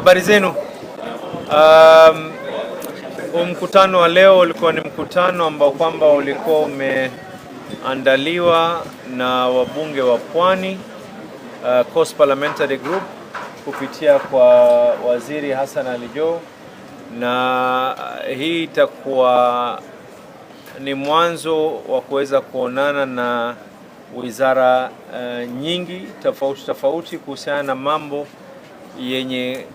Habari zenu. Mkutano wa leo ulikuwa ni mkutano ambao kwamba ulikuwa umeandaliwa na wabunge wa Pwani, Coast Parliamentary Group, kupitia kwa Waziri Hassan Ali Joho, na hii itakuwa ni mwanzo wa kuweza kuonana na wizara nyingi tofauti kuhusiana na mambo yenye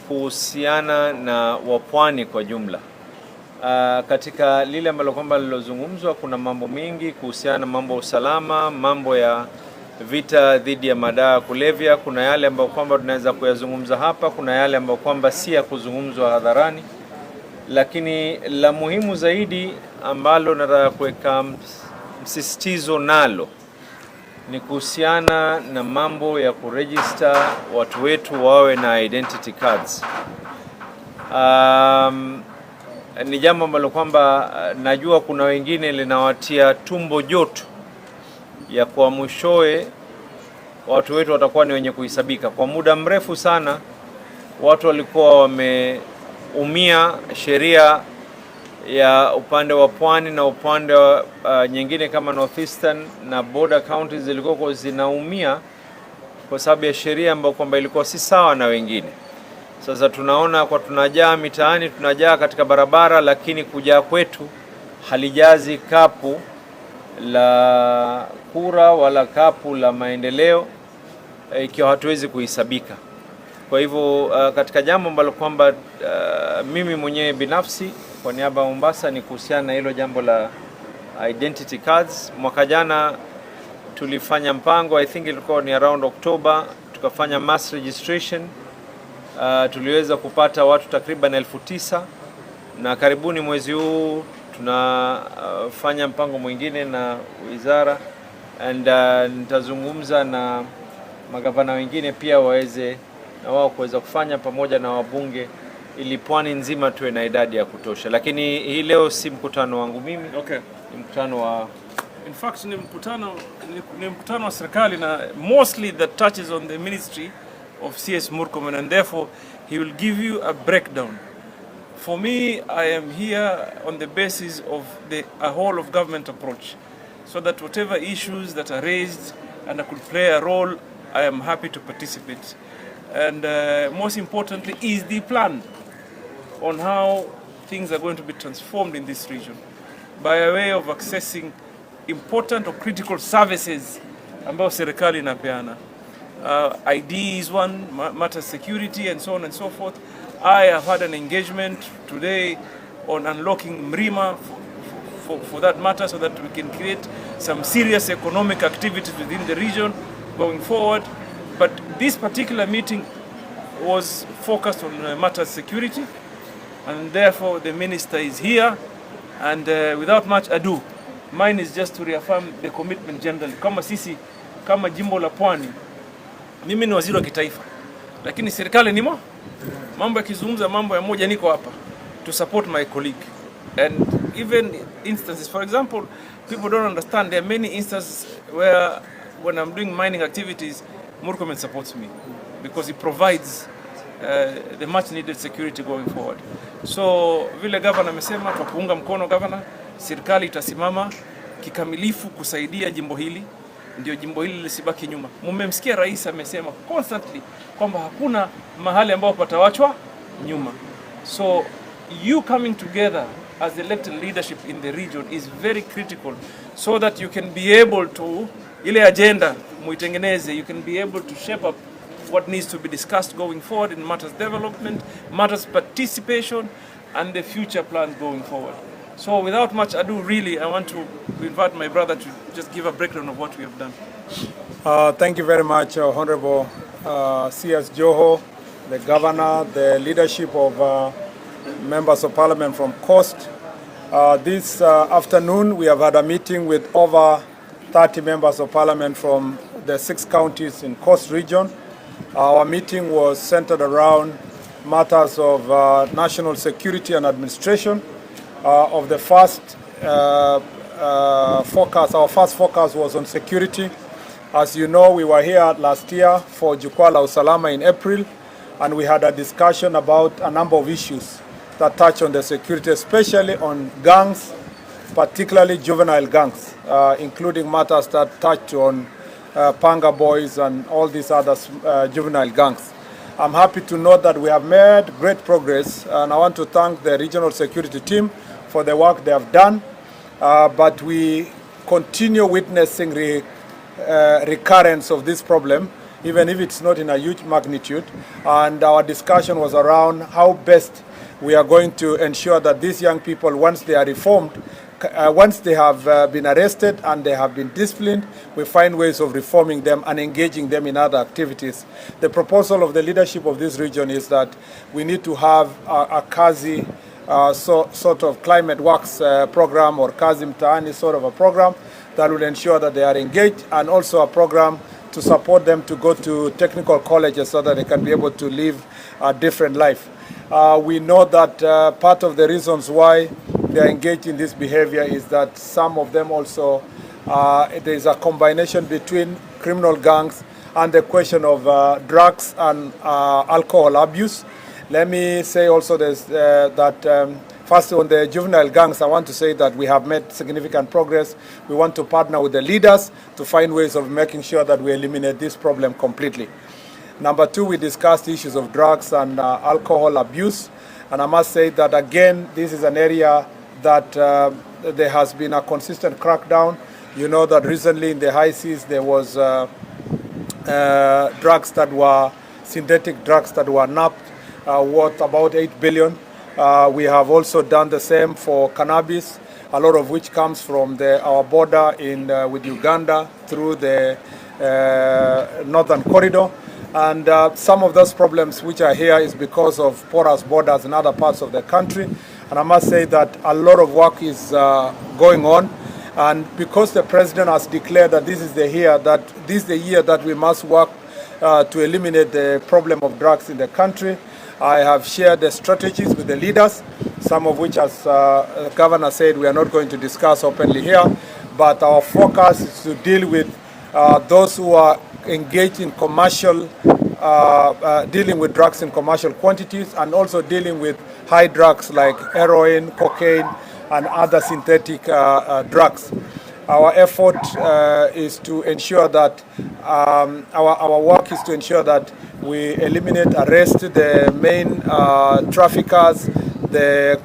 kuhusiana na wapwani kwa jumla. Katika lile ambalo kwamba lilozungumzwa, kuna mambo mengi kuhusiana na mambo usalama, mambo ya vita dhidi ya madawa kulevya. Kuna yale ambayo kwamba tunaweza kuyazungumza hapa, kuna yale ambayo kwamba si ya kuzungumzwa hadharani, lakini la muhimu zaidi ambalo nataka kuweka msisitizo nalo ni kuhusiana na mambo ya kuregister watu wetu wawe na identity cards. Ni jambo ambalo kwamba najua kuna wengine linawatia tumbo joto ya kwa mwishowe watu wetu watakuwa ni wenye kuhesabika. Kwa muda mrefu sana watu walikuwa wameumia sheria ya upande wa Pwani na upande wa nyingine kama Northeastern na border counties zilikuwa zinaumia kwa sababu ya sheria ambayo kwamba ilikuwa si sawa na wengine. Sasa tunaona kwa tunajaa mitaani, tunajaa katika barabara, lakini kujaa kwetu halijazi kapu la kura wala kapu la maendeleo ikiwa hatuwezi kuhesabika. Kwa hivyo katika jambo ambalo kwamba mimi mwenyewe binafsi kwa niaba ya Mombasa ni kuhusiana na hilo jambo la identity cards. Mwaka jana tulifanya mpango, I think ilikuwa ni around October, tukafanya mass registration. Tuliweza kupata watu takriban 9,000, na karibuni mwezi huu tunafanya mpango mwingine na wizara, and nitazungumza na magavana wengine pia waweze na wao kuweza kufanya pamoja na wabunge ili Pwani nzima tuwe na idadi ya kutosha. Lakini hii leo si mkutano wangu mimi. Okay. Ni mkutano wa in fact ni mkutano wa serikali, na mostly that touches on the ministry of CS Murkomen, and therefore he will give you a breakdown. For me, I am here on the basis of a whole of government approach, so that whatever issues that are raised and I could play a role, I am happy to participate. And most importantly is the plan on how things are going to be transformed in this region by a way of accessing important or critical services ambayo serikali inapeana. ID is one, matter security and so on and so forth. I have had an engagement today on unlocking Mrima for that matter, so that we can create some serious economic activities within the region going forward. But this particular meeting was focused on matters security, and therefore the minister is here, and without much ado, mine is just to reaffirm the commitment generally. Kama sisi, kama jimbo la Pwani, mimi ni waziri wa kitaifa, lakini serikali nimo mambo yakizungumza mambo ya moja, niko hapa to support my colleague. And even instances, for example, people don't understand, there are many instances where when I'm doing mining activities, Murkomen supports me because he provides the much needed security going forward. So vile governor amesema, tukuunga mkono governor, serikali itasimama kikamilifu kusaidia jimbo hili, ndio jimbo hili lisibaki nyuma. Mmemsikia rais amesema constantly kwamba hakuna mahali ambao patawachwa nyuma. So you coming together as elected leadership in the region is very critical, so that you can be able to ile agenda muitengeneze, you can be able to shape up what needs to be discussed going forward in matters development, matters participation, and the future plans going forward. So without much ado, really, I want to invite my brother to just give a breakdown of what we have done. Thank you very much, Honorable CS Joho, the Governor, the leadership of members of Parliament from Coast. This afternoon, we have had a meeting with over 30 members of Parliament from the 6 counties in Coast region. Our meeting was centered around matters of national security and administration. Of the first focus, our first focus was on security. As you know, we were here last year for Jukwaa la Usalama in April. and we had a discussion about a number of issues that touch on the security, especially on gangs, particularly juvenile gangs, including matters that touch on panga boys and all these other juvenile gangs. I'm happy to note that we have made great progress, and I want to thank the regional security team for the work they have done, but we continue witnessing recurrence of this problem, even if it's not in a huge magnitude, and our discussion was around how best we are going to ensure that these young people, once they are reformed, once they have been arrested and they have been disciplined, we find ways of reforming them and engaging them in other activities. The proposal of the leadership of this region is that we need to have a Kazi sort of climate works program, or Kazi Mtaani sort of a program that will ensure that they are engaged, and also a program to support them to go to technical colleges so that they can be able to live a different life. We know that part of the reasons why they are engaged in this behavior is that some of them also, there is a combination between criminal gangs and the question of drugs and alcohol abuse. Let me say also that first on the juvenile gangs, I want to say that we have made significant progress. We want to partner with the leaders to find ways of making sure that we eliminate this problem completely. Number two, we discussed issues of drugs and alcohol abuse. And I must say that, again, this is an area that there has been a consistent crackdown. You know that recently in the high seas there was drugs that were synthetic drugs that were nabbed, worth about 8 billion. We have also done the same for cannabis, a lot of which comes from our border with Uganda through the northern corridor. And some of those problems which are here is because of porous borders in other parts of the country. And I must say that a lot of work is going on. And because the president has declared that this is the year that we must work to eliminate the problem of drugs in the country, I have shared the strategies with the leaders, some of which, as the governor said, we are not going to discuss openly here. But our focus is to deal with those who are engaged in commercial, dealing with drugs in commercial quantities, and also dealing with high drugs like heroin, cocaine, and other synthetic drugs. Our effort is to ensure that our work is to ensure that we eliminate, arrest the main traffickers, the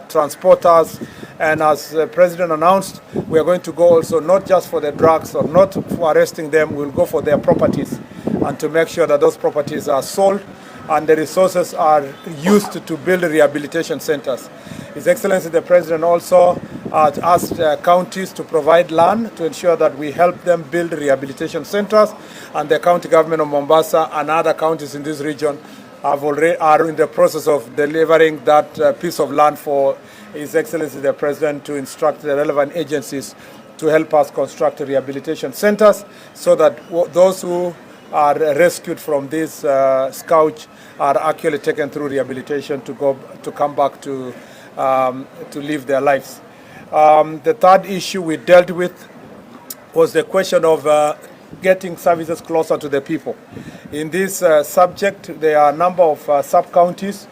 transporters, and as the president announced, we are going to go also not just for the drugs or not for arresting them, we'll go for their properties, and to make sure that those properties are sold and the resources are used to build rehabilitation centers. His Excellency the President also asked counties to provide land to ensure that we help them build rehabilitation centers, and the county government of Mombasa and other counties in this region are in the process of delivering that piece of land for His Excellency the President to instruct the relevant agencies to help us construct rehabilitation centers, so that those who are rescued from this scourge are actually taken through rehabilitation to come back to live their lives. The third issue we dealt with was the question of getting services closer to the people. In this subject, there are a number of sub-counties,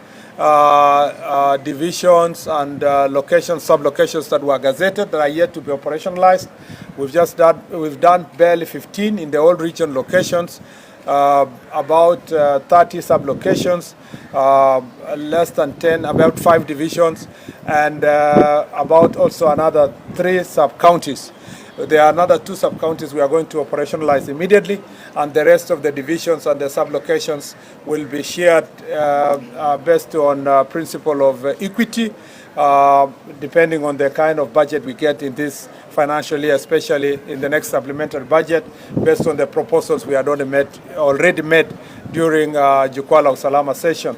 divisions and sub-locations that were gazetted that are yet to be operationalized. We've done barely 15 in the old region locations, about 30 sub-locations, less than 10, about 5 divisions, and about also another 3 sub-counties. There are another 2 sub-counties we are going to operationalize immediately, and the rest of the divisions and the sub-locations will be shared based on principle of equity, depending on the kind of budget we get in this financial year, especially in the next supplementary budget, based on the proposals we had already made during Jukwaa la Usalama session.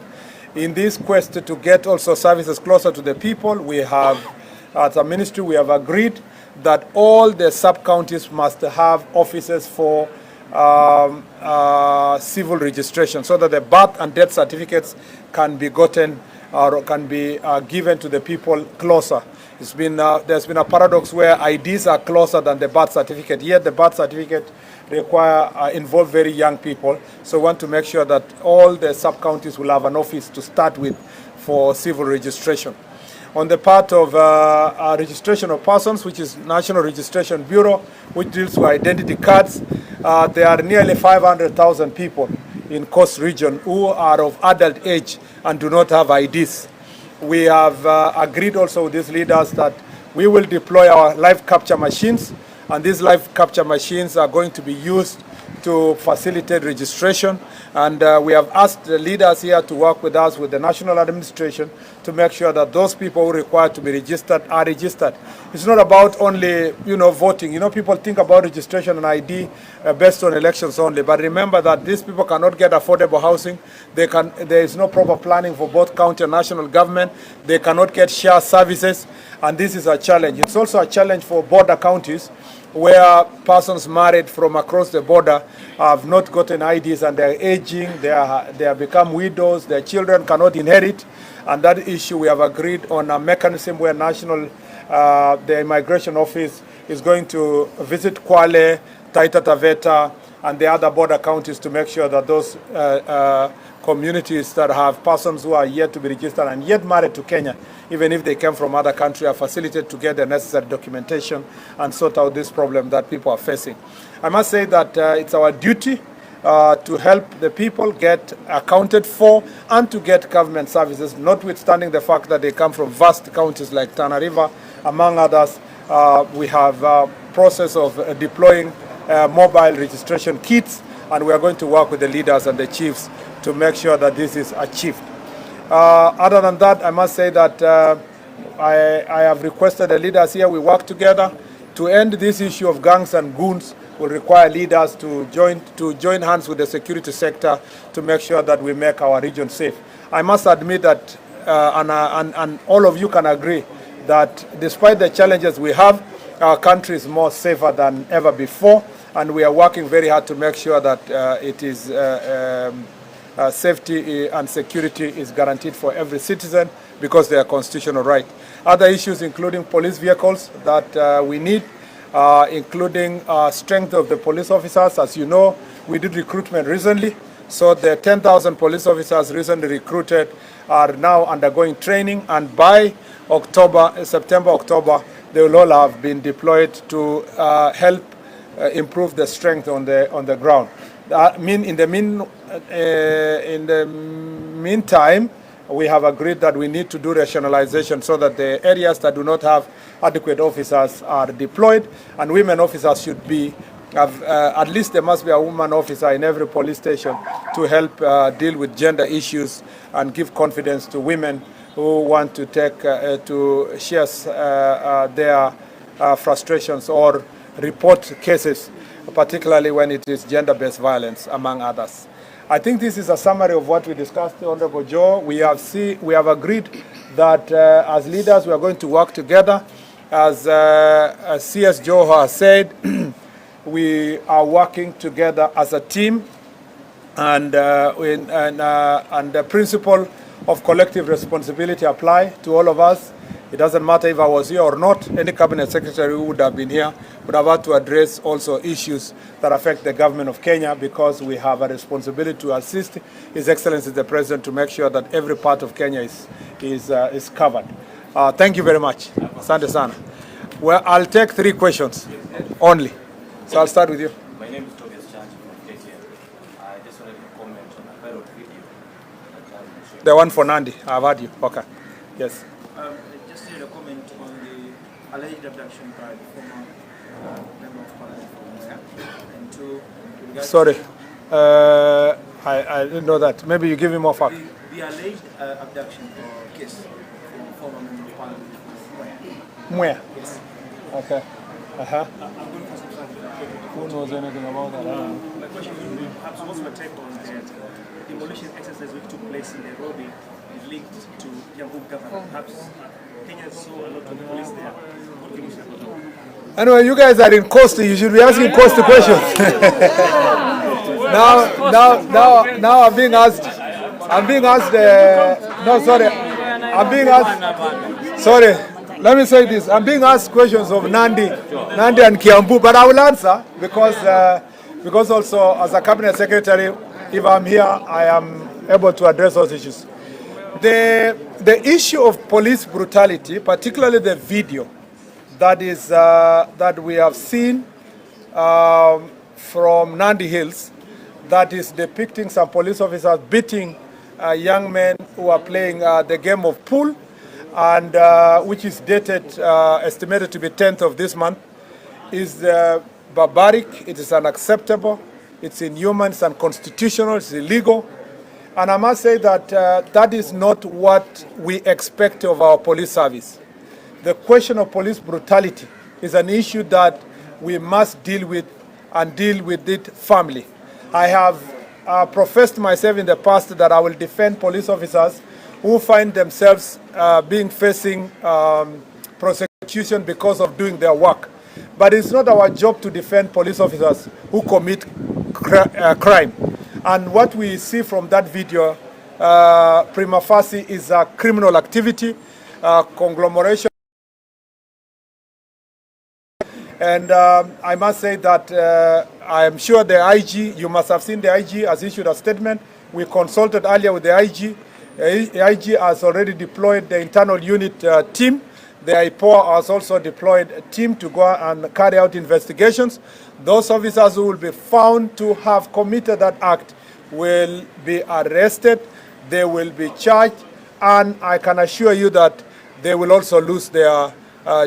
In this quest to get also services closer to the people, we have, as a ministry, we have agreed that all the sub-counties must have offices for civil registration, so that the birth and death certificates can be gotten or can be given to the people closer. There's been a paradox where IDs are closer than the birth certificate, yet the birth certificate involve very young people. So we want to make sure that all the sub-counties will have an office to start with for civil registration. On the part of registration of persons, which is National Registration Bureau, which deals with identity cards, there are nearly 500,000 people in Coast Region who are of adult age and do not have IDs. We have agreed also with these leaders that we will deploy our live capture machines, and these live capture machines are going to be used to facilitate registration. And we have asked the leaders here to work with us, with the national administration, to make sure that those people who require to be registered are registered. It's not about only, voting. People think about registration and ID based on elections only. But remember that these people cannot get affordable housing. There is no proper planning for both county and national government. They cannot get share services. And this is a challenge. It's also a challenge for border counties, where persons married from across the border have not gotten IDs and they're aging, they have become widows, their children cannot inherit. And that issue, we have agreed on a mechanism where the Immigration Office is going to visit Kwale, Taita Taveta, and the other border counties to make sure that those communities that have persons who are yet to be registered and yet married to Kenya, even if they came from other countries, are facilitated to get the necessary documentation and sort out this problem that people are facing. I must say that it's our duty to help the people get accounted for and to get government services, notwithstanding the fact that they come from vast counties like Tana River, among others. We have a process of deploying mobile registration kits, and we are going to work with the leaders and the chiefs to make sure that this is achieved. Other than that, I must say that I have requested the leaders here, we work together to end this issue of gangs and goons. Will require leaders to join hands with the security sector to make sure that we make our region safe. I must admit that, and all of you can agree, that despite the challenges we have, our country is more safer than ever before, and we are working very hard to make sure that safety and security is guaranteed for every citizen because they are constitutional right. Other issues including police vehicles that we need, including strength of the police officers. As you know, we did recruitment recently, so the 10,000 police officers recently recruited are now undergoing training, and by September, October, they will all have been deployed to help improve the strength on the ground. In the meantime, we have agreed that we need to do rationalization so that the areas that do not have adequate officers are deployed, and women officers should be, at least there must be a woman officer in every police station to help deal with gender issues and give confidence to women who want to share their frustrations or report cases, particularly when it is gender-based violence, among others. I think this is a summary of what we discussed, Honorable Joe. We have agreed that as leaders we are going to work together. As CS Joe has said, we are working together as a team, and the principle of collective responsibility apply to all of us. It doesn't matter if I was here or not. Any cabinet secretary who would have been here would have had to address also issues that affect the government of Kenya, because we have a responsibility to assist His Excellency the President to make sure that every part of Kenya is covered. Thank you very much. Asante sana. Well, I'll take 3 questions only. So I'll start with you. My name is Tobias Church from KTN. I just wanted to comment on a viral video. The one for Nandi. I've heard you. Okay. Yes. Just need a comment on the alleged abduction by the former member of parliament from Mwea. And Sorry. I didn't know that. Maybe you give me more facts. The alleged abduction or case from former member of parliament from Mwea? Yes. Okay. I'm going for some Who knows anything about that? My question would be perhaps what's your take on the demolition exercise which took place in Nairobi linked to Kiambu government? Perhaps Kenya saw a lot of police there. What can you say about that? Anyway, you guys are in Coast. You should be asking Coast questions. now I'm being asked. No, sorry. I'm being asked. Sorry. Let me say this. I'm being asked questions of Nandi and Kiambu, but I will answer because because also as a cabinet secretary, if I'm here, I am able to address those issues. The issue of police brutality, particularly the video that we have seen from Nandi Hills, that is depicting some police officers beating young men who are playing the game of pool, and which is dated, estimated to be 10th of this month, is barbaric, it is unacceptable, it's inhuman, it's unconstitutional, it's illegal. And I must say that that is not what we expect of our police service. The question of police brutality is an issue that we must deal with, and deal with it firmly. I have professed myself in the past that I will defend police officers who find themselves facing prosecution because of doing their work. But it's not our job to defend police officers who commit crime. And what we see from that video, prima facie, is a criminal activity, conglomeration. And I must say that I am sure the IG, you must have seen the IG has issued a statement. We consulted earlier with the IG. The IG has already deployed the internal unit team. The IPOA has also deployed a team to go and carry out investigations. Those officers who will be found to have committed that act will be arrested, they will be charged, and I can assure you that they will also lose their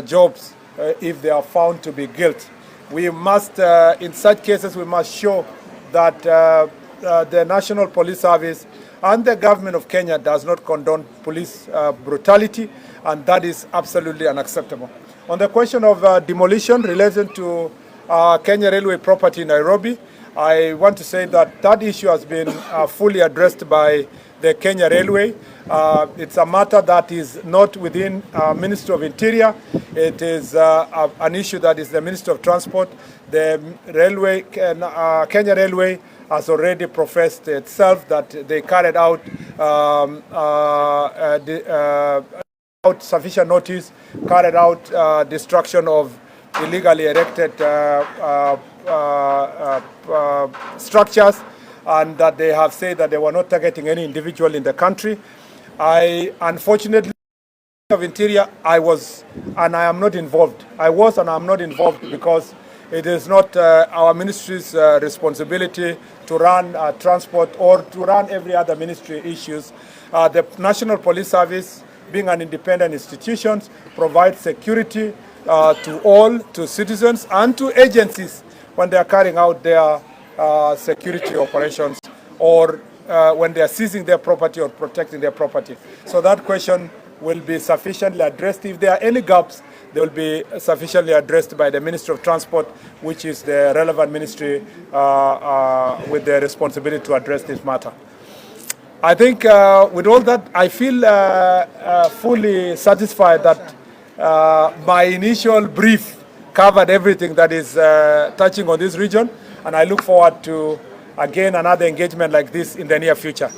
jobs if they are found to be guilty. We must, in such cases, we must show that the National Police Service and the government of Kenya does not condone police brutality, and that is absolutely unacceptable. On the question of demolition related to Kenya Railway property in Nairobi, I want to say that that issue has been fully addressed by the Kenya Railway. It's a matter that is not within Ministry of Interior. It is an issue that is the Ministry of Transport. The railway, Kenya Railway has already professed itself that they carried out sufficient notice, carried out destruction of illegally erected structures, and that they have said that they were not targeting any individual in the country. Unfortunately, of Interior, I was and I am not involved. I was and I am not involved because it is not our ministry's responsibility to run transport or to run every other ministry issues. The National Police Service, being an independent institution, provides security to all, to citizens and to agencies when they are carrying out their security operations, or when they are seizing their property or protecting their property. So that question will be sufficiently addressed. If there are any gaps, they will be sufficiently addressed by the Ministry of Transport, which is the relevant ministry with the responsibility to address this matter. I think with all that, I feel fully satisfied that my initial brief covered everything that is touching on this region, and I look forward to, again, another engagement like this in the near future.